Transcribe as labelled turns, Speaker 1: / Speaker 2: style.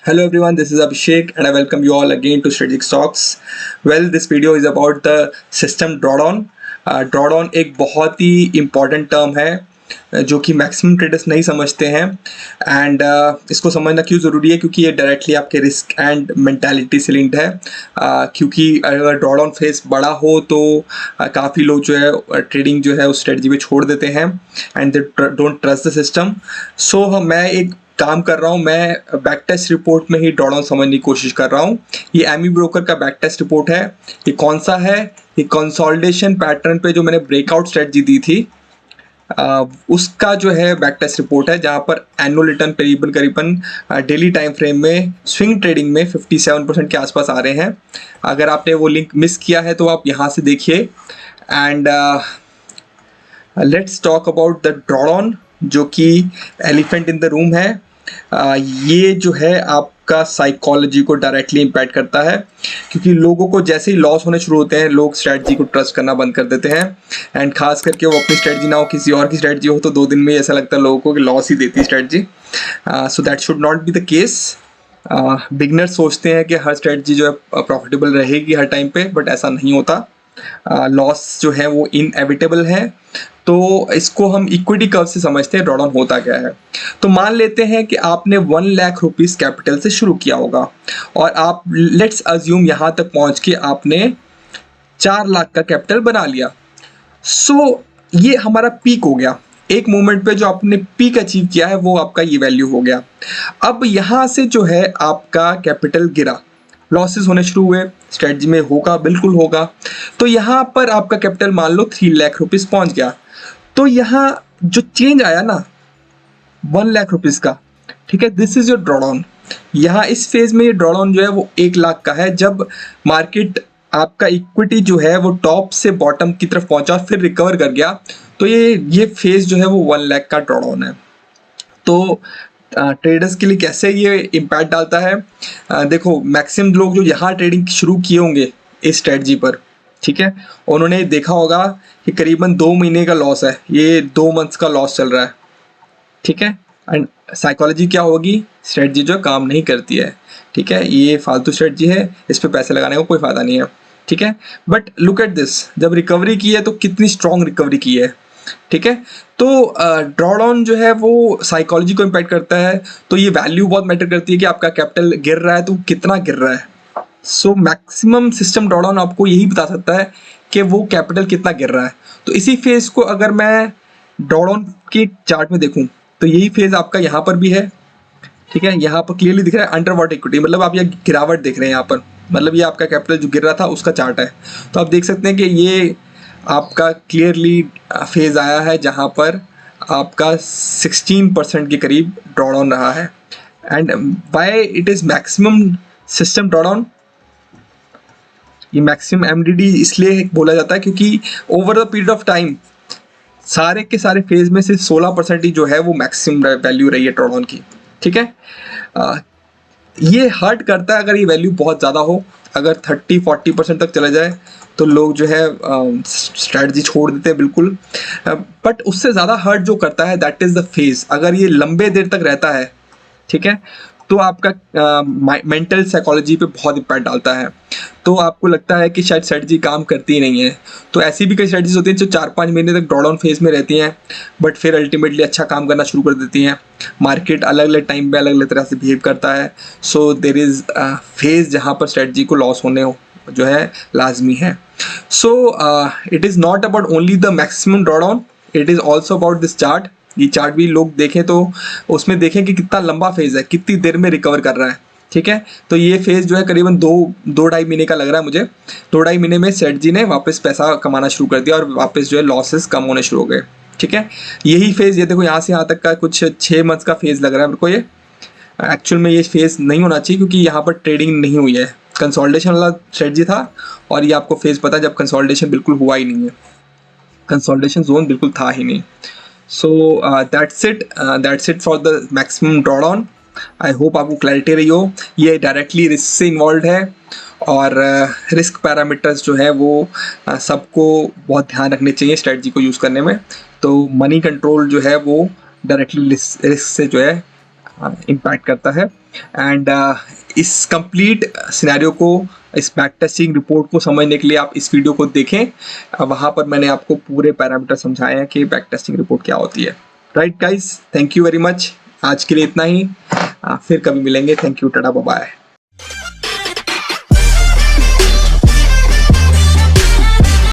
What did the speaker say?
Speaker 1: Hello everyone, this is Abhishek and I welcome you all again to Strategic Stocks. Well, this video is about the system drawdown. Drawdown एक बहुत ही important term है जो कि maximum traders नहीं समझते हैं and इसको समझना क्यों ज़रूरी है क्योंकि ये डायरेक्टली आपके रिस्क एंड मेंटालिटी से लिंक्ड है। क्योंकि अगर ड्रॉडाउन फेज बड़ा हो तो काफ़ी लोग जो है ट्रेडिंग जो है उस स्ट्रेटजी पे छोड़ देते हैं and they don't trust the system. So मैं एक काम कर रहा हूँ, मैं बैक टेस्ट रिपोर्ट में ही ड्रॉडाउन समझने की कोशिश कर रहा हूँ। ये एमी ब्रोकर का बैक टेस्ट रिपोर्ट है। ये कौन सा है? ये कंसोलिडेशन पैटर्न पे जो मैंने ब्रेकआउट स्ट्रेटजी दी थी उसका जो है बैक टेस्ट रिपोर्ट है, जहाँ पर एनुअल रिटर्न करीबन करीबन डेली टाइम फ्रेम में स्विंग ट्रेडिंग में 57% के आसपास आ रहे हैं। अगर आपने वो लिंक मिस किया है तो आप यहाँ से देखिए and let's talk about the drawdown जो कि एलिफेंट इन द रूम है। ये जो है आपका साइकोलॉजी को डायरेक्टली इम्पैक्ट करता है क्योंकि लोगों को जैसे ही लॉस होने शुरू होते हैं लोग स्ट्रेटजी को ट्रस्ट करना बंद कर देते हैं एंड खास करके वो अपनी स्ट्रेटजी ना हो किसी और की स्ट्रेटजी हो तो 2 दिन में ऐसा लगता है लोगों को कि लॉस ही देती है strategy. So that should not be the case. Beginners सोचते हैं कि हर स्ट्रेटजी जो है प्रॉफिटेबल रहेगी हर टाइम पे, बट ऐसा नहीं होता। लॉस जो है वो इनएविटेबल है। तो इसको हम इक्विटी कर्व से समझते हैं ड्रॉडाउन होता क्या है। तो मान लेते हैं कि आपने 1 लाख रुपीस कैपिटल से शुरू किया होगा और आप लेट्स अज्यूम यहाँ तक पहुँच के आपने 4 लाख का कैपिटल बना लिया। सो ये हमारा पीक हो गया। एक मोमेंट पे जो आपने पीक अचीव किया है वो आपका ये वैल्यू हो गया। अब यहाँ से जो है आपका कैपिटल गिरा, लॉसेस होने शुरू हुए, स्ट्रेटजी में होगा, बिल्कुल होगा। तो यहाँ पर आपका कैपिटल मान लो 3 लाख रुपीस पहुँच गया। तो यहाँ जो चेंज आया ना 1 लाख रुपीस का, ठीक है, दिस इज योर ड्रॉडाउन। यहाँ इस फेज में ये ड्रॉडाउन जो है वो 1 लाख का है, जब मार्केट आपका इक्विटी जो है वो टॉप से बॉटम की तरफ पहुंचा फिर रिकवर कर गया। तो ये फेज जो है वो 1 लाख का ड्रॉडाउन है। तो ट्रेडर्स के लिए कैसे ये इम्पैक्ट डालता है? देखो, मैक्सिमम लोग जो यहाँ ट्रेडिंग शुरू किए होंगे इस स्ट्रेटजी पर, ठीक है, उन्होंने देखा होगा कि करीबन 2 महीने का लॉस है, ये 2 मंथ्स का लॉस चल रहा है, ठीक है। एंड साइकोलॉजी क्या होगी? स्ट्रेटजी जो काम नहीं करती है, ठीक है, ये फालतू स्ट्रेटजी है, इस पर पैसे लगाने का कोई फ़ायदा नहीं है, ठीक है। बट लुक एट दिस, जब रिकवरी की है तो कितनी स्ट्रॉन्ग रिकवरी की है, ठीक है। तो ड्रॉडाउन जो है वो साइकोलॉजी को इम्पैक्ट करता है। तो ये वैल्यू बहुत मैटर करती है कि आपका कैपिटल गिर रहा है तो कितना गिर रहा है। सो मैक्सिमम सिस्टम ड्रॉडाउन आपको यही बता सकता है कि वो कैपिटल कितना गिर रहा है। तो इसी फेज को अगर मैं ड्रॉडाउन के चार्ट में देखूं तो यही फेज आपका यहाँ पर भी है, ठीक है। यहाँ पर क्लियरली दिख रहा है अंडर वाटर इक्विटी, मतलब आप ये गिरावट देख रहे हैं यहाँ पर, मतलब ये आपका कैपिटल जो गिर रहा था उसका चार्ट है। तो आप देख सकते हैं कि ये आपका क्लियरली फेज आया है जहाँ पर आपका 16% के करीब ड्रॉडाउन रहा है। And by it is maximum system drawdown. ये मैक्सिमम एमडीडी इसलिए बोला जाता है क्योंकि over the period of time सारे के सारे फेज में से 16% ही जो है वो मैक्सिमम वैल्यू रही है ड्रॉडाउन की, ठीक है। ये हर्ट करता है अगर ये वैल्यू बहुत ज़्यादा हो, अगर 30-40% तक चला जाए तो लोग जो है स्ट्रैटेजी छोड़ देते हैं बिल्कुल। बट उससे ज़्यादा हर्ट जो करता है दैट इज़ द फेज। अगर ये लंबे देर तक रहता है, ठीक है, तो आपका मेंटल साइकोलॉजी पे बहुत इम्पैक्ट डालता है। तो आपको लगता है कि शायद स्ट्रेटजी काम करती ही नहीं है। तो ऐसी भी कई स्ट्रेटजीज होती हैं जो 4-5 महीने तक ड्रॉडाउन फेज में रहती हैं बट फिर अल्टीमेटली अच्छा काम करना शुरू कर देती हैं। मार्केट अलग अलग टाइम पे अलग अलग तरह से बिहेव करता है। सो देयर इज़ फेज जहाँ पर स्ट्रेटजी को लॉस होने जो है लाजमी है। So it is not about only the maximum drawdown, it is also about this chart. ये चार्ट भी लोग देखें तो उसमें देखें कि कितना लंबा फेज है, कितनी देर में रिकवर कर रहा है, ठीक है। तो ये फेज जो है करीबन 2-2.5 महीने का लग रहा है मुझे। 2-2.5 महीने में स्ट्रेटजी ने वापस पैसा कमाना शुरू कर दिया और वापस जो है लॉसेस कम होने शुरू हो गए, ठीक है। यही फेज, ये देखो यहाँ से यहाँ तक का कुछ 6 मंथ्स का फेज लग रहा है मेरे को। ये एक्चुअल में ये फेज नहीं होना चाहिए क्योंकि यहाँ पर ट्रेडिंग नहीं हुई है, कंसोलिडेशन वाला स्ट्रेटजी था। और ये आपको फेज पता है जब कंसोलिडेशन बिल्कुल हुआ ही नहीं है, कंसोलिडेशन जोन बिल्कुल था ही नहीं। So that's it for the maximum drawdown. I hope आपको क्लैरिटी रही हो। ये डायरेक्टली रिस्क से इन्वॉल्व है और रिस्क पैरामीटर्स जो है वो सबको बहुत ध्यान रखने चाहिए स्ट्रेटजी को यूज़ करने में। तो मनी कंट्रोल जो है वो डायरेक्टली रिस्क से जो है इम्पैक्ट करता है। एंड इस कंप्लीट सिनेरियो को, इस बैक टेस्टिंग रिपोर्ट को समझने के लिए आप इस वीडियो को देखें। वहाँ पर मैंने आपको पूरे पैरामीटर समझाए हैं कि बैक टेस्टिंग रिपोर्ट क्या होती है। Right guys, thank you very much. आज के लिए इतना ही, फिर कभी मिलेंगे। Thank you, tata, bye bye.